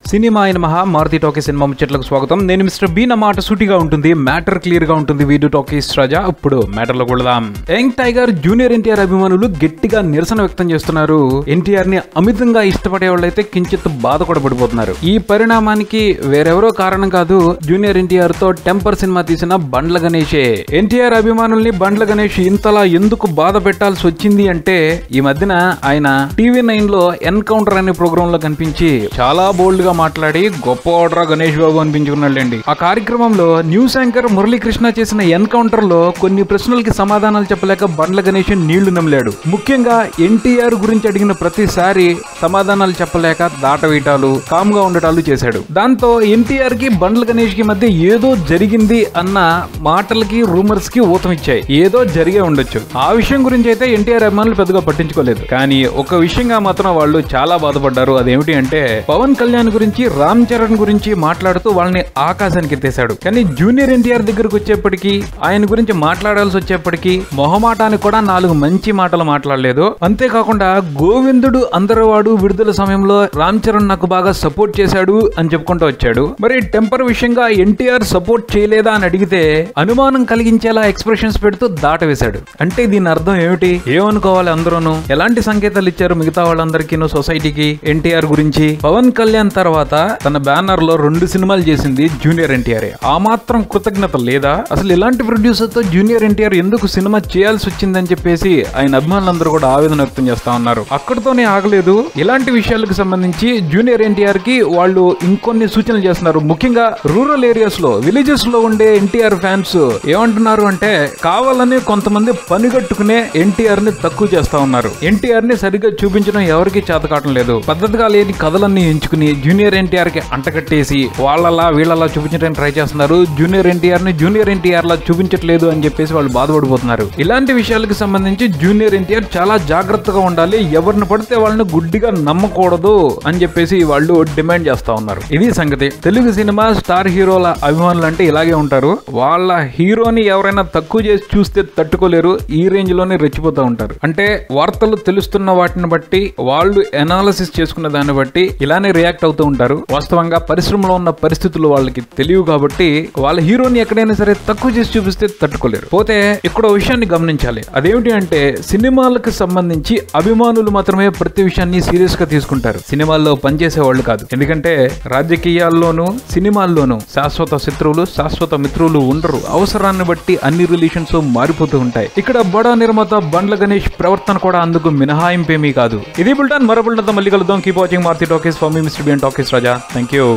Cinema అయిన మహా Maruti talkies cinema ముచ్చట్లకు స్వాగతం. నేను మిస్టర్ బీ. నా మాట సూటిగా ఉంటుంది, మ్యాటర్ క్లియర్ గా ఉంటుంది. వీడియో టాకీస్ రాజా. ఇప్పుడు మ్యాటర్ లో కొడదాం. యంగ్ టైగర్ జూనియర్ ఎన్టీఆర్ అభిమానులు గట్టిగా నిరసన వ్యక్తం చేస్తున్నారు. ఎన్టీఆర్ ని అమితంగా ఇష్టపడే వాళ్ళైతే కించిత్ బాధ కూడా పడిపోతున్నారు. ఈ పరిణామానికి వేరెవరో కారణం కాదు, జూనియర్ ఎన్టీఆర్ తో టెంపర్ సినిమా తీసిన బండ్ల గణేషే. ఎన్టీఆర్ అభిమానుల్ని బండ్ల గణేష్ ఇంతలా ఎందుకు బాధ పెట్టాల్సి వచ్చింది అంటే, ఈ మధ్యన ఆయన TV9 లో ఎన్కౌంటర్ అనే ప్రోగ్రామ్ లో కనిపించి చాలా బోల్డ్ గా మాట్లాడి గొప్ప ఆర్డర్ గణేష్ బాబు అనిపించుకున్నాడండి. ఆ కార్యక్రమంలో న్యూస్ యాంకర్ మురళీకృష్ణ చేసిన ఎన్కౌంటర్ లో కొన్ని ప్రశ్నలకి సమాధానాలు చెప్పలేక బండ్ల గణేష్ నీళ్లు నమిలాడు. ముఖ్యంగా ఎన్టీఆర్ గురించి అడిగిన ప్రతిసారి సమాధానాలు చెప్పలేక దాటవేయటాలు, కామ్ గా ఉండటాలు చేశాడు. దాంతో ఎన్టీఆర్ కి బండ్ల గణేష్ కి మధ్య ఏదో జరిగింది అన్న మాటలకి రూమర్స్ కి ఊతమిచ్చాయి. ఏదో జరిగే ఉండొచ్చు. ఆ విషయం గురించి అయితే ఎన్టీఆర్ అభిమానులు పెద్దగా పట్టించుకోలేదు. కానీ ఒక విషయంగా మాత్రం వాళ్ళు చాలా బాధపడ్డారు. అదేమిటి అంటే, పవన్ కళ్యాణ్ గురించి, రామ్ చరణ్ గురించి మాట్లాడుతూ వాళ్ళని ఆకాశానికి ఎత్తేశాడు. కానీ జూనియర్ ఎన్టీఆర్ దగ్గరకు వచ్చేప్పటికి, ఆయన గురించి మాట్లాడాల్సి వచ్చేప్పటికి మొహమాటానికి కూడా 4 మంచి మాటలు మాట్లాడలేదు. అంతేకాకుండా గోవిందుడు అందరవాడు విడుదల సమయంలో రామ్ చరణ్ నాకు బాగా సపోర్ట్ చేశాడు అని చెప్పుకుంటూ వచ్చాడు. మరి టెంపర్ విషయంగా ఎన్టీఆర్ సపోర్ట్ చేయలేదా అని అడిగితే అనుమానం కలిగించేలా ఎక్స్ప్రెషన్స్ పెడుతూ దాటవేశాడు. అంటే దీని అర్థం ఏమిటి? ఏమనుకోవాలి అందరూను? ఎలాంటి సంకేతాలు ఇచ్చారు మిగతా వాళ్ళందరికీ, సొసైటీకి ఎన్టీఆర్ గురించి? పవన్ కళ్యాణ్ తర్వాత తన బ్యానర్ లో 2 సినిమాలు చేసింది జూనియర్ ఎన్టీఆర్. ఆ మాత్రం కృతజ్ఞత లేదా? అసలు ఇలాంటి ప్రొడ్యూసర్ తో జూనియర్ ఎన్టీఆర్ ఎందుకు సినిమా చేయాల్సి వచ్చిందని చెప్పేసి ఆయన అభిమానులందరూ కూడా ఆవేదన వ్యక్తం చేస్తా ఉన్నారు. అక్కడితోనే ఆగలేదు. ఇలాంటి విషయాలకు సంబంధించి జూనియర్ ఎన్టీఆర్ కి వాళ్ళు ఇంకొన్ని సూచనలు చేస్తున్నారు. ముఖ్యంగా రూరల్ ఏరియాస్ లో, విలేజెస్ లో ఉండే ఎన్టీఆర్ ఫ్యాన్స్ ఏమంటున్నారు అంటే, కావాలని కొంతమంది పనిగట్టుకునే ఎన్టీఆర్ ని తక్కువ చేస్తా ఉన్నారు. ఎన్టీఆర్ ని సరిగ్గా చూపించడం ఎవరికి చేతకాటం లేదు. పద్ధతిగా లేని కథలన్నీ ఎంచుకుని జూనియర్ ఎన్టీఆర్ కి అంటకట్టేసి వాళ్ళలా వీళ్ళలా చూపించడానికి ట్రై చేస్తున్నారు. జూనియర్ ఎన్టీఆర్ ని జూనియర్ ఎన్టీఆర్ లా చూపించట్లేదు అని చెప్పేసి వాళ్ళు బాధపడిపోతున్నారు. ఇలాంటి విషయాలకు సంబంధించి జూనియర్ ఎన్టీఆర్ చాలా జాగ్రత్తగా ఉండాలి, ఎవరిని పడితే వాళ్ళని గుడ్డిగా నమ్మకూడదు అని చెప్పేసి వాళ్ళు డిమాండ్ చేస్తా ఉన్నారు. ఇది సంగతి. తెలుగు సినిమా స్టార్ హీరోల అభిమానులు అంటే ఇలాగే ఉంటారు. వాళ్ళ హీరోని ఎవరైనా తక్కువ చేసి చూస్తే తట్టుకోలేరు. ఈ రేంజ్ లోనే రెచ్చిపోతూ ఉంటారు. అంటే వార్తలు తెలుస్తున్న వాటిని బట్టి, వాళ్ళు ఎనాలిసిస్ చేసుకున్న దాన్ని బట్టి ఇలానే రియాక్ట్ అవుతూ ఉంటారు. వాస్తవంగా పరిశ్రమలో ఉన్న పరిస్థితులు వాళ్ళకి తెలియవు కాబట్టి వాళ్ళ హీరోని ఎక్కడైనా సరే తక్కువ చేసి చూపిస్తే తట్టుకోలేరు. పోతే ఇక్కడ విషయాన్ని గమనించాలి. అదేమిటి అంటే, సినిమాలకు సంబంధించి అభిమానులు మాత్రమే ప్రతి విషయాన్ని సీరియస్ గా తీసుకుంటారు. సినిమాల్లో పనిచేసే వాళ్ళు కాదు. ఎందుకంటే రాజకీయాల్లోనూ సినిమాల్లోనూ శాశ్వత శత్రువులు, శాశ్వత మిత్రులు ఉండరు. అవసరాన్ని బట్టి అన్ని రిలేషన్స్ మారిపోతూ ఉంటాయి. ఇక్కడ బడా నిర్మాత బండ్ల గణేష్ ప్రవర్తన కూడా అందుకు మినహాయింపేమీ కాదు. ఇది బుల్టన్. మరో బుల్టన్తో మళ్ళీ కలుద్దాం. Keep watching Maruti Talkies. For me mister B and Talkies Raja. Thank you.